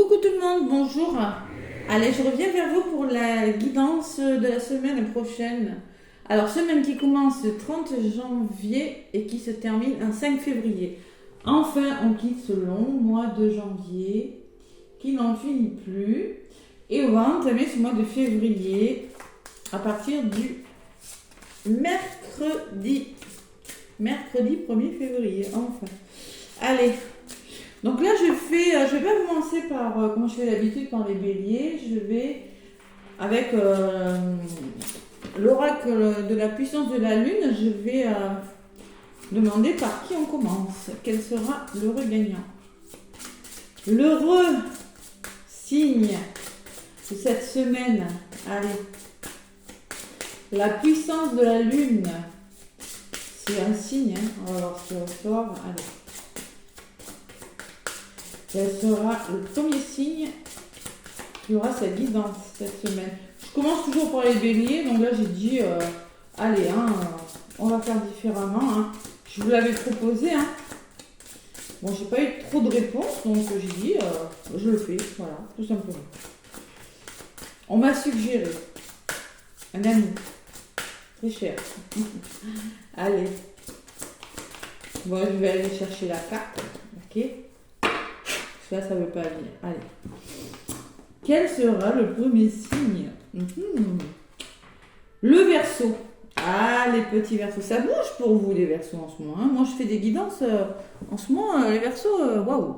Coucou tout le monde, bonjour. Allez, je reviens vers vous pour la guidance de la semaine prochaine. Alors, semaine qui commence le 30 janvier et qui se termine un 5 février. Enfin, on quitte ce long mois de janvier qui n'en finit plus. Et on va entamer ce mois de février à partir du mercredi 1er février, enfin. Allez. Donc là, je vais pas commencer par, comme je fais d'habitude, par les béliers. Je vais, avec l'oracle de la puissance de la lune, je vais demander par qui on commence. Quel sera l'heureux gagnant? L'heureux signe de cette semaine. Allez. La puissance de la lune. C'est un signe, hein. On va voir ce qu'il ressort. Allez. Quel sera le premier signe qui aura sa guidance cette semaine? Je commence toujours par les béliers, donc là j'ai dit, allez, on va faire différemment. Hein. Je vous l'avais proposé. Hein. Bon, j'ai pas eu trop de réponses, donc j'ai dit, je le fais, voilà, tout simplement. On m'a suggéré un ami, très cher. Allez, bon, je vais aller chercher la carte, ok? Là, ça ne veut pas venir. Allez. Quel sera le premier signe? Le Verseau. Ah, les petits Verseaux. Ça bouge pour vous, les Verseaux, en ce moment. Hein. Moi, je fais des guidances. En ce moment, les Verseaux, waouh.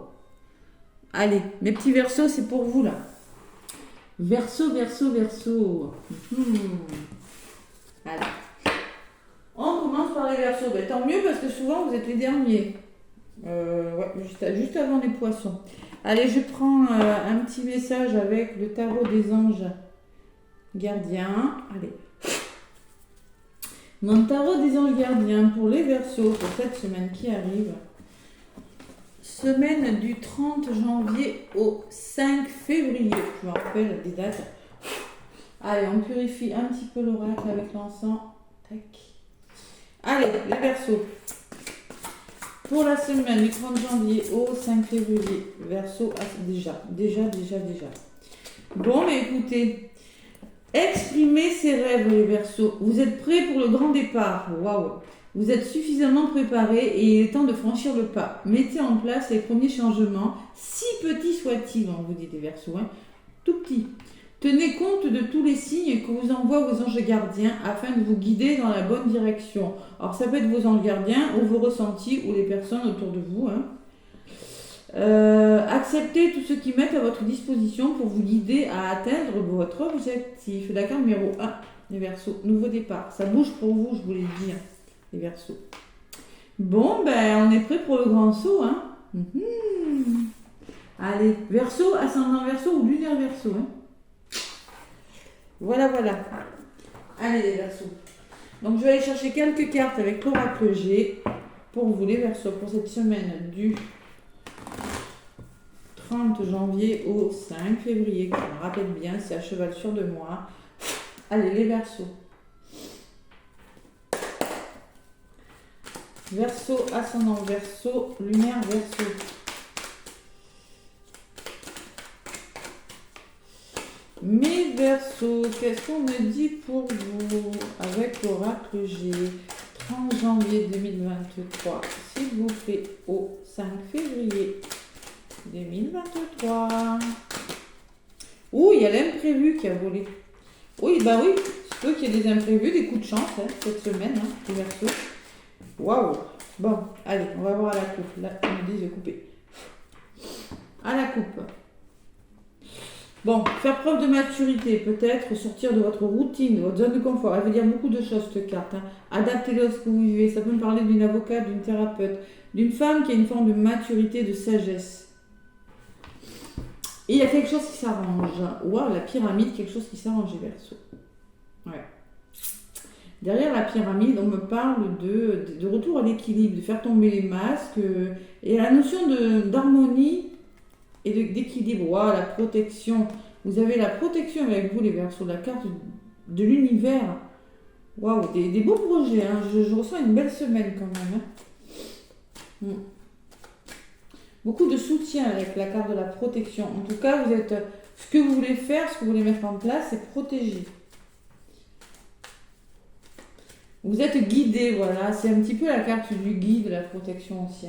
Allez, mes petits Verseaux, c'est pour vous, là. Verseau, Verseau, Verseau. Allez. On commence par les Verseaux. Ben, tant mieux, parce que souvent, vous êtes les derniers. Ouais, juste avant les poissons. Allez, je prends un petit message avec le tarot des anges gardiens. Allez. Mon tarot des anges gardiens pour les Verseaux pour cette semaine qui arrive. Semaine du 30 janvier au 5 février. Je me rappelle des dates. Allez, on purifie un petit peu l'oracle avec l'encens. Tac. Allez, les Verseaux. Pour la semaine du 30 janvier au 5 février, Verseau, déjà. Bon, mais écoutez, exprimez ses rêves, les Verseaux. Vous êtes prêts pour le grand départ. Waouh! Vous êtes suffisamment préparés et il est temps de franchir le pas. Mettez en place les premiers changements, si petits soient-ils, on vous dit des Verseaux, hein, tout petits. Tenez compte de tous les signes que vous envoient vos anges gardiens afin de vous guider dans la bonne direction. Alors ça peut être vos anges gardiens ou vos ressentis ou les personnes autour de vous. Hein. Acceptez tout ce qu'ils mettent à votre disposition pour vous guider à atteindre votre objectif. La carte numéro 1, les Verseaux, nouveau départ. Ça bouge pour vous, je vous l'ai dit, hein, les Verseaux. Bon, ben on est prêt pour le grand saut. Hein. Allez, Verseau, ascendant Verseau ou lunaire Verseau. Hein. Voilà. Allez les Verseaux. Donc je vais aller chercher quelques cartes avec l'oracle G pour vous les Verseaux pour cette semaine du 30 janvier au 5 février. Je me rappelle bien, c'est à cheval sur 2 mois. Allez les Verseaux. Verseau, ascendant Verseau, lunaire Verseau. Mes Verseaux, qu'est-ce qu'on me dit pour vous avec l'oracle G 30 janvier 2023, s'il vous plaît, au 5 février 2023. Ouh, il y a l'imprévu qui a volé. Oui, bah oui, c'est peut qu'il y ait des imprévus, des coups de chance hein, cette semaine, hein, les Verseaux. Waouh. Bon, allez, on va voir à la coupe. Là, on me dit de couper. À la coupe. Bon, faire preuve de maturité, peut-être sortir de votre routine, de votre zone de confort. Elle veut dire beaucoup de choses, cette carte. Hein. Adaptez-le à ce que vous vivez. Ça peut me parler d'une avocate, d'une thérapeute, d'une femme qui a une forme de maturité, de sagesse. Et il y a quelque chose qui s'arrange. Waouh, la pyramide, quelque chose qui s'arrange, les Verseaux. Ouais. Derrière la pyramide, on me parle de retour à l'équilibre, de faire tomber les masques. Et la notion d'harmonie et d'équilibre. Waouh, la protection. Vous avez la protection avec vous, les Verseaux, la carte de l'univers. Waouh, des beaux projets. Hein. Je ressens une belle semaine quand même. Hein. Beaucoup de soutien avec la carte de la protection. En tout cas, vous êtes, ce que vous voulez faire, ce que vous voulez mettre en place, c'est protéger. Vous êtes guidé, voilà. C'est un petit peu la carte du guide, de la protection aussi.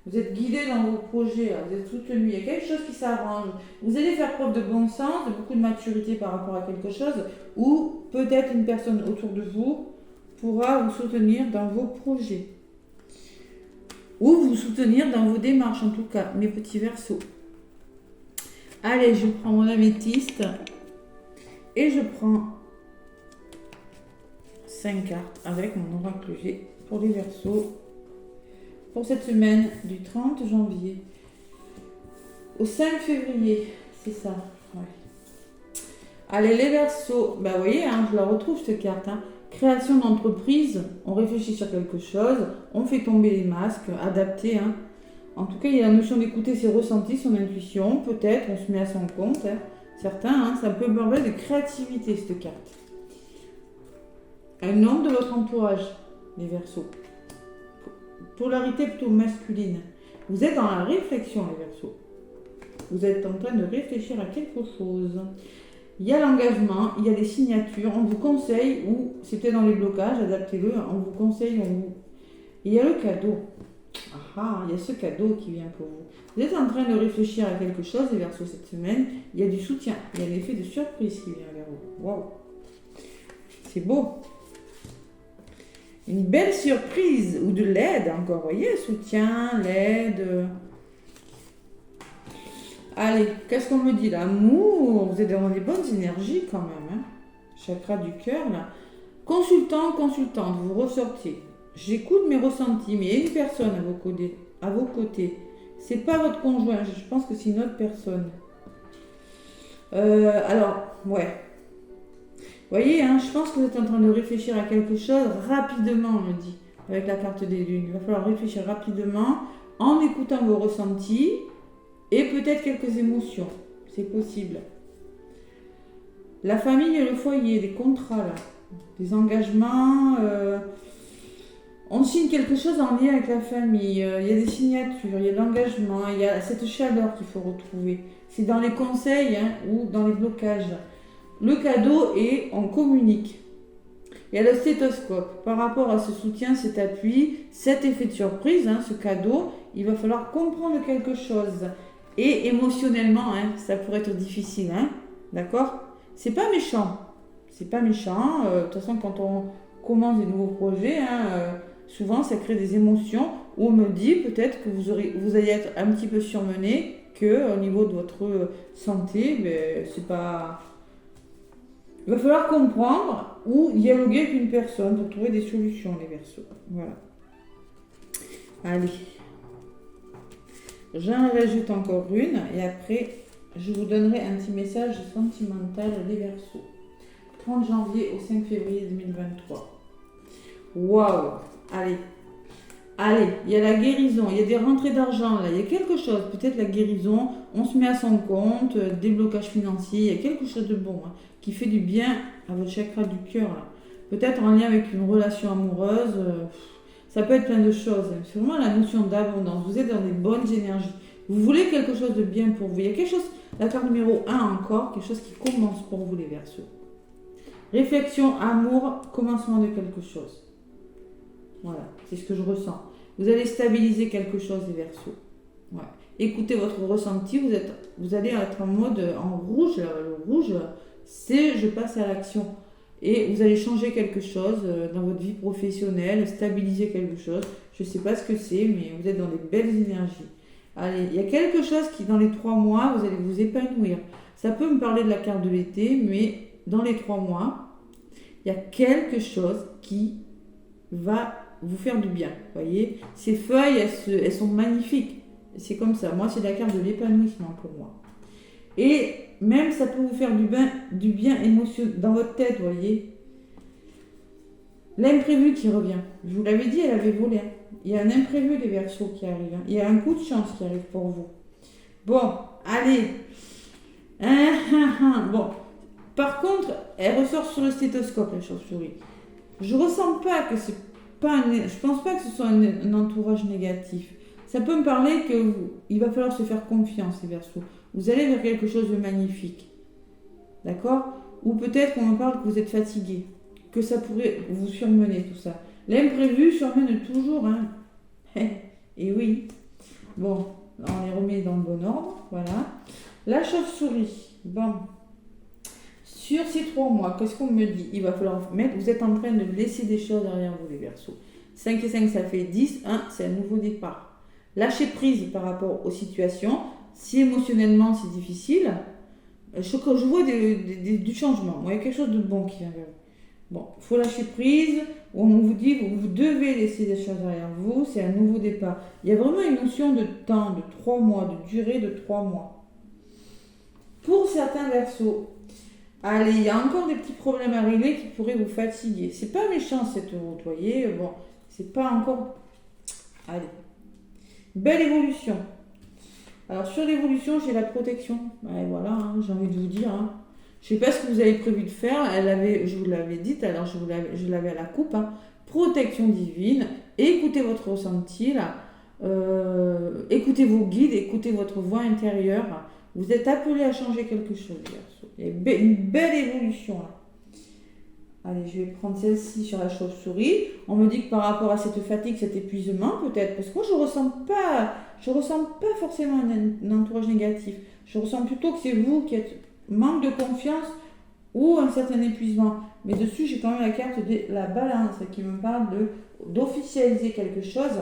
Vous êtes guidé dans vos projets, là. Vous êtes soutenu. Il y a quelque chose qui s'arrange. Vous allez faire preuve de bon sens, de beaucoup de maturité par rapport à quelque chose, ou peut-être une personne autour de vous pourra vous soutenir dans vos projets. Ou vous soutenir dans vos démarches, en tout cas, mes petits Verseaux. Allez, je prends mon améthyste et je prends 5 cartes avec mon oracle G pour les Verseaux pour cette semaine du 30 janvier au 5 février. C'est ça, ouais. Allez, les Verseaux, vous voyez, je la retrouve cette carte. Création d'entreprise, on réfléchit sur quelque chose, on fait tomber les masques, adapté. En tout cas, il y a la notion d'écouter ses ressentis, son intuition, peut-être, on se met à son compte. Certains, ça peut parler de créativité, cette carte. Un homme de votre entourage, les Verseaux. Polarité plutôt masculine. Vous êtes dans la réflexion, les Verseaux. Vous êtes en train de réfléchir à quelque chose. Il y a l'engagement, il y a des signatures, on vous conseille, ou c'est peut-être dans les blocages, adaptez-le, on vous conseille, il y a le cadeau. Il y a ce cadeau qui vient pour vous. Vous êtes en train de réfléchir à quelque chose, les Verseaux, cette semaine, il y a du soutien, il y a l'effet de surprise qui vient vers vous. Waouh! C'est beau! Une belle surprise, ou de l'aide encore, vous voyez, soutien, l'aide... Allez, qu'est-ce qu'on me dit? L'amour, vous êtes dans des bonnes énergies quand même. Chakra du cœur, là. Consultant, consultante, vous ressortez. J'écoute mes ressentis, mais il y a une personne à vos côtés. C'est pas votre conjoint, je pense que c'est une autre personne. Alors, ouais. Vous voyez, je pense que vous êtes en train de réfléchir à quelque chose rapidement, on me dit, avec la carte des lunes. Il va falloir réfléchir rapidement en écoutant vos ressentis. Et peut-être quelques émotions, c'est possible. La famille et le foyer, des contrats, là, des engagements. On signe quelque chose en lien avec la famille. Il y a des signatures, il y a de l'engagement, il y a cette chaleur qu'il faut retrouver. C'est dans les conseils ou dans les blocages. Le cadeau et on communique. Il y a le stéthoscope. Par rapport à ce soutien, cet appui, cet effet de surprise, ce cadeau, il va falloir comprendre quelque chose. Et émotionnellement, ça pourrait être difficile, d'accord? C'est pas méchant. C'est pas méchant. De toute façon, quand on commence des nouveaux projets, souvent ça crée des émotions où on me dit peut-être que vous allez être un petit peu surmené, qu'au niveau de votre santé, c'est pas... Il va falloir comprendre ou dialoguer avec une personne pour trouver des solutions, les Verseaux. Voilà. Allez. J'en rajoute encore une et après je vous donnerai un petit message sentimental des Verseaux. 30 janvier au 5 février 2023. Waouh! Allez, il y a la guérison, il y a des rentrées d'argent là, il y a quelque chose, peut-être la guérison, on se met à son compte, déblocage financier, il y a quelque chose de bon qui fait du bien à votre chakra du cœur. Peut-être en lien avec une relation amoureuse. Ça peut être plein de choses. C'est vraiment la notion d'abondance. Vous êtes dans des bonnes énergies. Vous voulez quelque chose de bien pour vous. Il y a quelque chose, la carte numéro 1 encore, quelque chose qui commence pour vous les Verseaux. Réflexion, amour, commencement de quelque chose. Voilà, c'est ce que je ressens. Vous allez stabiliser quelque chose les Verseaux. Ouais. Écoutez votre ressenti, vous allez être en mode en rouge. Le rouge, c'est je passe à l'action. Et vous allez changer quelque chose dans votre vie professionnelle, stabiliser quelque chose. Je ne sais pas ce que c'est, mais vous êtes dans des belles énergies. Allez, il y a quelque chose qui, dans les 3 mois, vous allez vous épanouir. Ça peut me parler de la carte de l'été, mais dans les 3 mois, il y a quelque chose qui va vous faire du bien. Vous voyez, ces feuilles, elles sont magnifiques. C'est comme ça. Moi, c'est la carte de l'épanouissement pour moi. Et même, ça peut vous faire du bien émotionnel dans votre tête, vous voyez. L'imprévu qui revient. Je vous l'avais dit, elle avait volé. Il y a un imprévu, les Verseaux, qui arrive. Il y a un coup de chance qui arrive pour vous. Bon, allez. Bon. Par contre, elle ressort sur le stéthoscope, la chauve-souris. Je ressens pas que c'est pas je pense pas que ce soit un entourage négatif. ça peut me parler il va falloir se faire confiance, les Verseaux. Vous allez vers quelque chose de magnifique. D'accord? Ou peut-être qu'on me parle que vous êtes fatigué, que ça pourrait vous surmener, tout ça. L'imprévu surmène toujours, hein. Et oui. Bon, on les remet dans le bon ordre, voilà. La chauve-souris, bon. Sur ces 3 mois, qu'est-ce qu'on me dit? Il va falloir mettre, vous êtes en train de laisser des choses derrière vous, les Verseaux. 5 et 5, ça fait 10. 1, c'est un nouveau départ. Lâcher prise par rapport aux situations. Si émotionnellement c'est difficile, je vois du changement. Il y a quelque chose de bon qui vient vers vous. Bon, il faut lâcher prise. On vous dit, vous devez laisser des choses derrière vous. C'est un nouveau départ. Il y a vraiment une notion de temps, de 3 mois, de durée de 3 mois. Pour certains Verseaux, allez, il y a encore des petits problèmes à régler qui pourraient vous fatiguer. C'est pas méchant cette route, vous voyez. Bon, c'est pas encore... Allez. Belle évolution. Alors sur l'évolution, j'ai la protection. Ouais, voilà, hein, j'ai envie de vous dire. Hein. Je ne sais pas ce que vous avez prévu de faire. Je vous l'avais dit, alors je l'avais à la coupe. Hein. Protection divine. Écoutez votre ressenti là. Écoutez vos guides, écoutez votre voix intérieure. Vous êtes appelé à changer quelque chose, les Verseaux. Il y a une belle évolution là. Allez, je vais prendre celle-ci sur la chauve-souris. On me dit que par rapport à cette fatigue, cet épuisement, peut-être, parce que moi, je ressens pas forcément un entourage négatif. Je ressens plutôt que c'est vous qui êtes manque de confiance ou un certain épuisement. Mais dessus, j'ai quand même la carte de la balance qui me parle d'officialiser quelque chose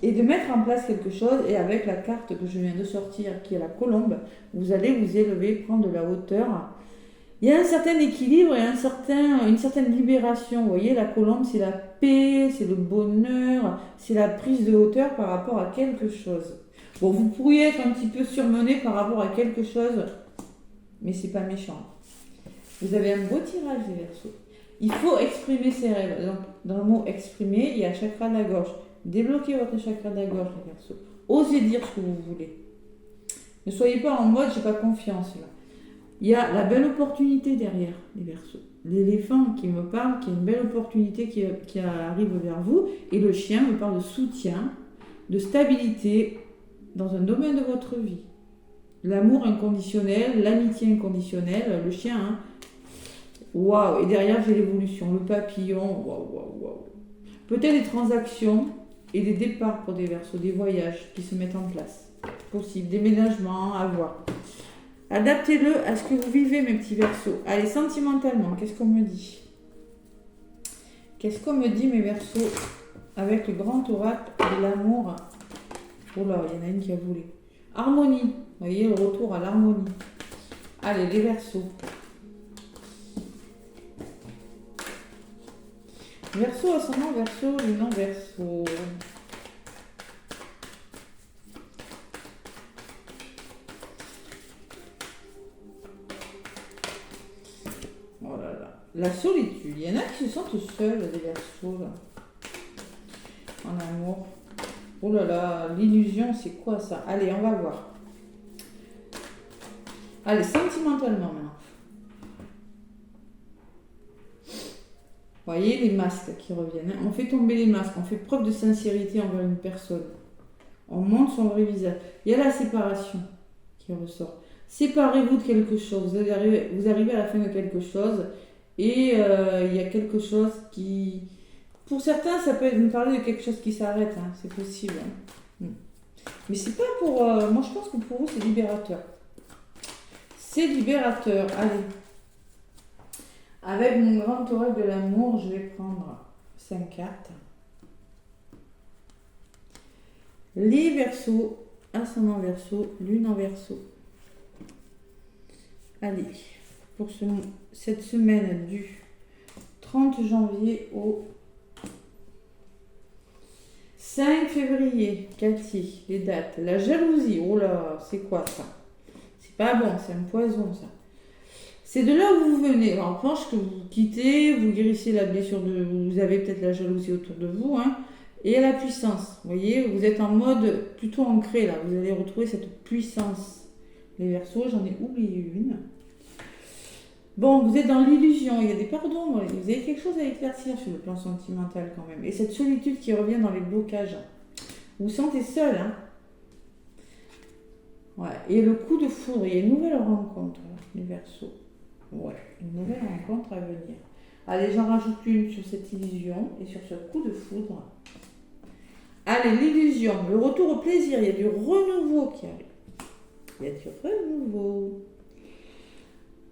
et de mettre en place quelque chose. Et avec la carte que je viens de sortir, qui est la colombe, vous allez vous élever, prendre de la hauteur. Il y a un certain équilibre et une certaine libération. Vous voyez, la colombe, c'est la paix, c'est le bonheur, c'est la prise de hauteur par rapport à quelque chose. Bon, vous pourriez être un petit peu surmené par rapport à quelque chose, mais c'est pas méchant. Vous avez un beau tirage, les Verseaux. Il faut exprimer ses rêves. Donc, dans le mot exprimer, il y a chakra de la gorge. Débloquez votre chakra de la gorge, les Verseaux. Osez dire ce que vous voulez. Ne soyez pas en mode j'ai pas confiance là. Il y a la belle opportunité derrière, les Verseaux. L'éléphant qui me parle, qui a une belle opportunité qui arrive vers vous. Et le chien me parle de soutien, de stabilité dans un domaine de votre vie. L'amour inconditionnel, l'amitié inconditionnelle, le chien. Hein. Waouh! Et derrière, j'ai l'évolution, le papillon. Waouh. Peut-être des transactions et des départs pour des Verseaux, des voyages qui se mettent en place. Possible, déménagements, à voir. Adaptez-le à ce que vous vivez, mes petits Verseaux. Allez, sentimentalement, qu'est-ce qu'on me dit? Qu'est-ce qu'on me dit, mes Verseaux, avec le grand oracle de l'amour? Oh là, il y en a une qui a voulu. Harmonie. Vous voyez, le retour à l'harmonie. Allez, les Verseaux. Verseau, ascendant Verseau, lunan Verseau. Oh là là. La solitude. Il y en a qui se sentent seuls, des Verseaux, là. En amour. Oh là là, l'illusion, c'est quoi ça? Allez, on va voir. Allez, sentimentalement maintenant. Vous voyez les masques qui reviennent. Hein. On fait tomber les masques, on fait preuve de sincérité envers une personne. On montre son vrai visage. Il y a la séparation qui ressort. Séparez-vous de quelque chose. Vous arrivez à la fin de quelque chose et il y a quelque chose qui... Pour certains, ça peut me parler de quelque chose qui s'arrête. Hein. C'est possible. Hein. Mais c'est pas pour... moi, je pense que pour vous, c'est libérateur. C'est libérateur. Allez. Avec mon grand oracle de l'amour, je vais prendre 5 cartes. Les Verseaux, ascendant Verseau, lune en Verseau. Allez, pour cette semaine du 30 janvier au 5 février, Cathy, les dates. La jalousie, oh là, c'est quoi ça? C'est pas bon, c'est un poison ça. C'est de là où vous venez. Alors, en revanche, que vous quittez, vous guérissez la blessure de... Vous avez peut-être la jalousie autour de vous. Hein, et la puissance. Vous voyez, vous êtes en mode plutôt ancré là. Vous allez retrouver cette puissance. Les Verseaux, j'en ai oublié une. Bon, vous êtes dans l'illusion. Il y a des pardons. Vous avez quelque chose à éclaircir sur le plan sentimental quand même. Et cette solitude qui revient dans les blocages. Vous vous sentez seul, hein. Ouais. Et le coup de foudre, il y a une nouvelle rencontre, là, les Verseaux. Ouais, une nouvelle rencontre à venir. Allez, j'en rajoute une sur cette illusion et sur ce coup de foudre. Allez, l'illusion, le retour au plaisir, il y a du renouveau qui arrive. Il y a du renouveau.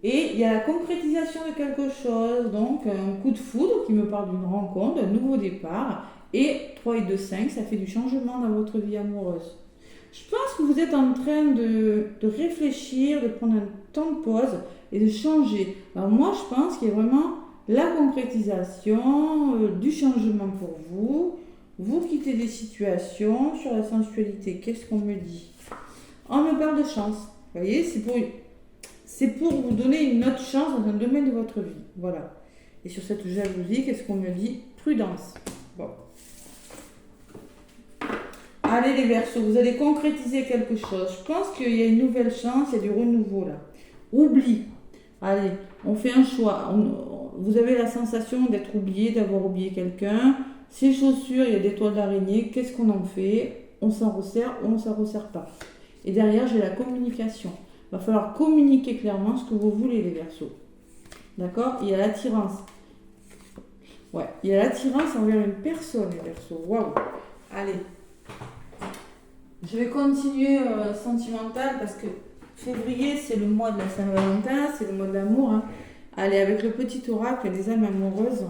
Et il y a la concrétisation de quelque chose, donc un coup de foudre qui me parle d'une rencontre, d'un nouveau départ. Et 3 et 2, 5, ça fait du changement dans votre vie amoureuse. Je pense que vous êtes en train de réfléchir, de prendre un temps de pause et de changer. Alors moi, je pense qu'il y a vraiment la concrétisation, du changement pour vous. Vous quittez des situations sur la sensualité. Qu'est-ce qu'on me dit? On me parle de chance. Vous voyez, c'est pour vous donner une autre chance dans un domaine de votre vie. Voilà. Et sur cette jalousie, qu'est-ce qu'on me dit? Prudence. Bon. Allez les Verseaux, vous allez concrétiser quelque chose. Je pense qu'il y a une nouvelle chance, il y a du renouveau là. Oublie. Allez, on fait un choix. Vous avez la sensation d'être oublié, d'avoir oublié quelqu'un. Ces chaussures, il y a des toiles d'araignée. Qu'est-ce qu'on en fait? On s'en resserre ou on ne s'en resserre pas. Et derrière, j'ai la communication. Il va falloir communiquer clairement ce que vous voulez les Verseaux. D'accord? Il y a l'attirance. Ouais, il y a l'attirance envers une personne les Verseaux. Waouh! Allez. Je vais continuer sentimental parce que février, c'est le mois de la Saint-Valentin, c'est le mois de l'amour. Hein. Allez, avec le petit oracle des âmes amoureuses.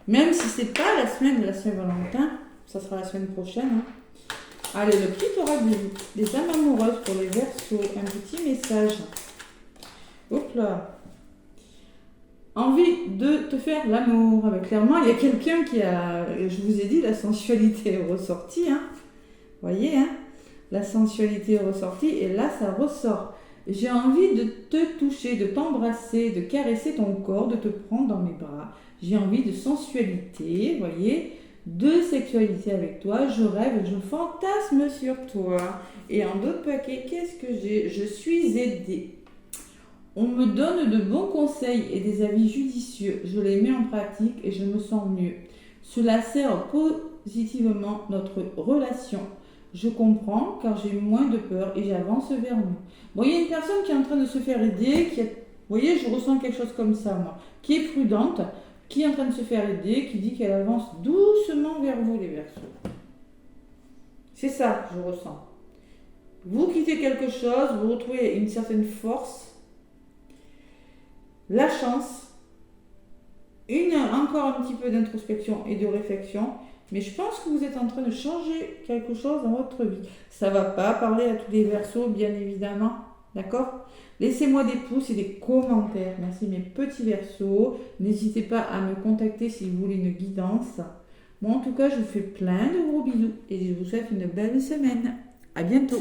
Même si c'est pas la semaine de la Saint-Valentin, ça sera la semaine prochaine. Hein. Allez, le petit oracle des âmes amoureuses pour les Verseaux. Un petit message. Hop là. Envie de te faire l'amour. Clairement, il y a quelqu'un qui a, je vous ai dit, la sensualité est ressortie. Hein. Vous voyez, hein, la sensualité est ressortie et là, ça ressort. J'ai envie de te toucher, de t'embrasser, de caresser ton corps, de te prendre dans mes bras. J'ai envie de sensualité, vous voyez, de sexualité avec toi. Je rêve, je fantasme sur toi. Et en d'autres paquets, qu'est-ce que j'ai? Je suis aidée. On me donne de bons conseils et des avis judicieux. Je les mets en pratique et je me sens mieux. Cela sert positivement notre relation. Je comprends car j'ai moins de peur et j'avance vers nous. Bon, il y a une personne qui est en train de se faire aider, vous voyez, je ressens quelque chose comme ça, moi, qui est prudente, qui est en train de se faire aider, qui dit qu'elle avance doucement vers vous, les Verseaux. C'est ça, je ressens. Vous quittez quelque chose, vous retrouvez une certaine force, la chance, encore un petit peu d'introspection et de réflexion. Mais je pense que vous êtes en train de changer quelque chose dans votre vie. Ça ne va pas parler à tous les Verseaux, bien évidemment. D'accord? Laissez-moi des pouces et des commentaires. Merci mes petits Verseaux. N'hésitez pas à me contacter si vous voulez une guidance. Moi, en tout cas, je vous fais plein de gros bisous et je vous souhaite une belle semaine. À bientôt.